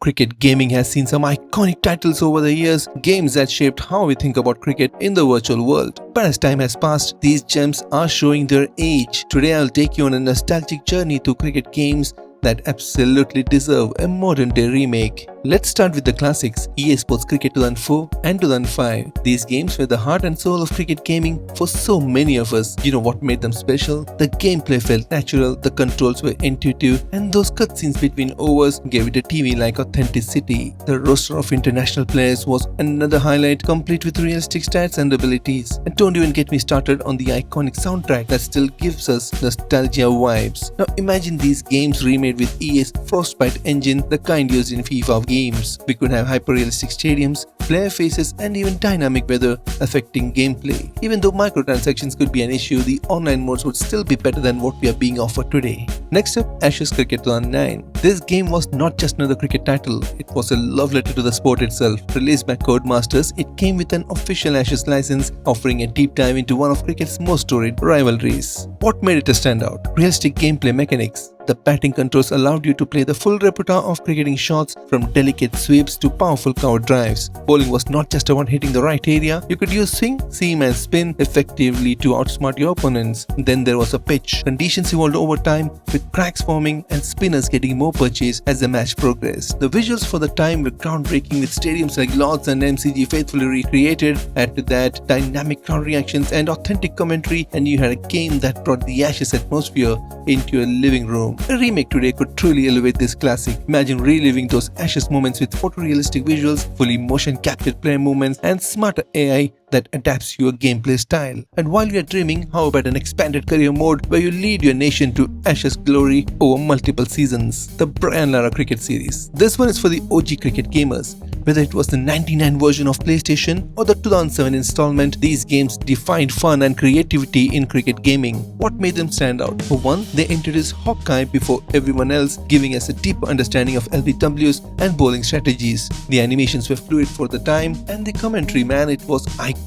cricket gaming has seen some iconic titles over the years, games that shaped how we think about cricket in the virtual world. But as time has passed, these gems are showing their age. Today I'll take you on a nostalgic journey through cricket games that absolutely deserve a modern day remake. Let's start with the classics, EA Sports Cricket 2004 and 2005. These games were the heart and soul of cricket gaming for so many of us. You know what made them special? The gameplay felt natural, the controls were intuitive, and those cutscenes between overs gave it a TV-like authenticity. The roster of international players was another highlight, complete with realistic stats and abilities. And don't even get me started on the iconic soundtrack that still gives us nostalgia vibes. Now imagine these games remade with EA's Frostbite engine, the kind used in FIFA games. We could have hyper-realistic stadiums, player faces, and even dynamic weather affecting gameplay. Even though microtransactions could be an issue, the online modes would still be better than what we are being offered today. Next up, Ashes Cricket 2009. This game was not just another cricket title, it was a love letter to the sport itself. Released by Codemasters, it came with an official Ashes license, offering a deep dive into one of cricket's most storied rivalries. What made it a standout? Realistic gameplay mechanics. The batting controls allowed you to play the full repertoire of cricketing shots, from delicate sweeps to powerful cover drives. Bowling was not just about hitting the right area, you could use swing, seam and spin effectively to outsmart your opponents. Then there was a pitch. Conditions evolved over time, with cracks forming and spinners getting more purchase as the match progressed. The visuals for the time were groundbreaking, with stadiums like Lord's and MCG faithfully recreated. Add to that dynamic crowd reactions and authentic commentary, and you had a game that brought the Ashes atmosphere into your living room. A remake today could truly elevate this classic. Imagine reliving those Ashes moments with photorealistic visuals, fully motion captured player movements, and smarter AI that adapts to your gameplay style. And while you're dreaming, how about an expanded career mode where you lead your nation to Ashes glory over multiple seasons? The Brian Lara Cricket series. This one is for the OG cricket gamers. Whether it was the 99 version of PlayStation or the 2007 installment, these games defined fun and creativity in cricket gaming. What made them stand out? For one, they introduced Hawkeye before everyone else, giving us a deeper understanding of LBWs and bowling strategies. The animations were fluid for the time, and the commentary, man, it was iconic.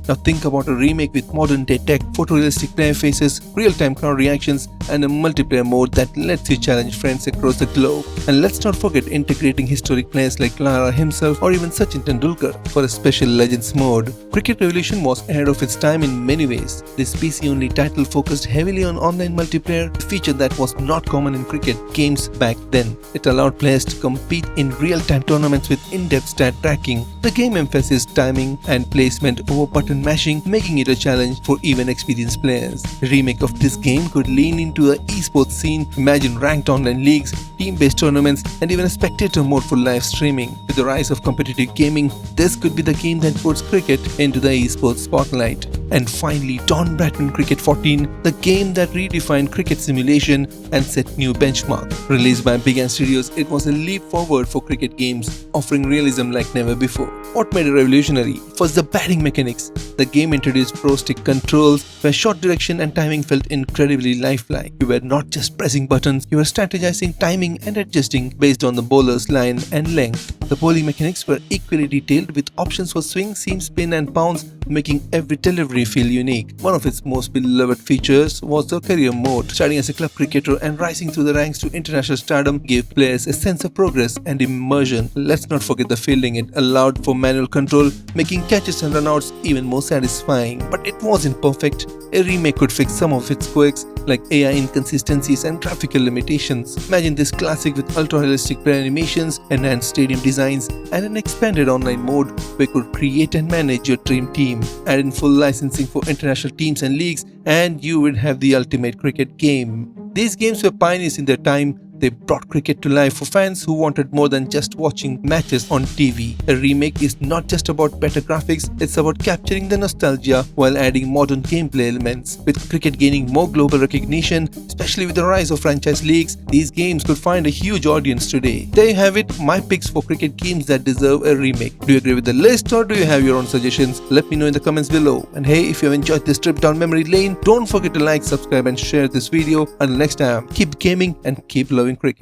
Now think about a remake with modern day tech, photorealistic player faces, real-time crowd reactions, and a multiplayer mode that lets you challenge friends across the globe. And let's not forget integrating historic players like Lara himself or even Sachin Tendulkar for a special Legends mode. Cricket Revolution was ahead of its time in many ways. This PC-only title focused heavily on online multiplayer, a feature that was not common in cricket games back then. It allowed players to compete in real-time tournaments with in-depth stat tracking. The game emphasized timing and placement over button mashing, making it a challenge for even experienced players. A remake of this game could lean into the esports scene. Imagine ranked online leagues, team-based tournaments, and even a spectator mode for live streaming. With the rise of competitive gaming, this could be the game that puts cricket into the esports spotlight. And finally, Don Bradman Cricket 14, the game that redefined cricket simulation and set new benchmark. Released by Big Studios, it was a leap forward for cricket games, offering realism like never before. What made it revolutionary was the batting mechanics. The game introduced pro-stick controls, where shot direction and timing felt incredibly lifelike. You were not just pressing buttons, you were strategizing timing and adjusting based on the bowler's line and length. The bowling mechanics were equally detailed, with options for swing, seam, spin and bounce, making every delivery feel unique. One of its most beloved features was the career mode. Starting as a club cricketer and rising through the ranks to international stardom gave players a sense of progress and immersion. Let's not forget the fielding. It allowed for manual control, making catches and runouts even more satisfying. But it wasn't perfect. A remake could fix some of its quirks, like AI inconsistencies and graphical limitations. Imagine this classic with ultra-realistic player animations, enhanced stadium designs, and an expanded online mode where you could create and manage your dream team. Add in full licensing for international teams and leagues, and you would have the ultimate cricket game. These games were pioneers in their time. They brought cricket to life for fans who wanted more than just watching matches on TV. A remake is not just about better graphics, it's about capturing the nostalgia while adding modern gameplay elements. With cricket gaining more global recognition, especially with the rise of franchise leagues, these games could find a huge audience today. There you have it, my picks for cricket games that deserve a remake. Do you agree with the list, or do you have your own suggestions? Let me know in the comments below. And hey, if you have enjoyed this trip down memory lane, don't forget to like, subscribe and share this video. Until next time, keep gaming and keep loving cricket.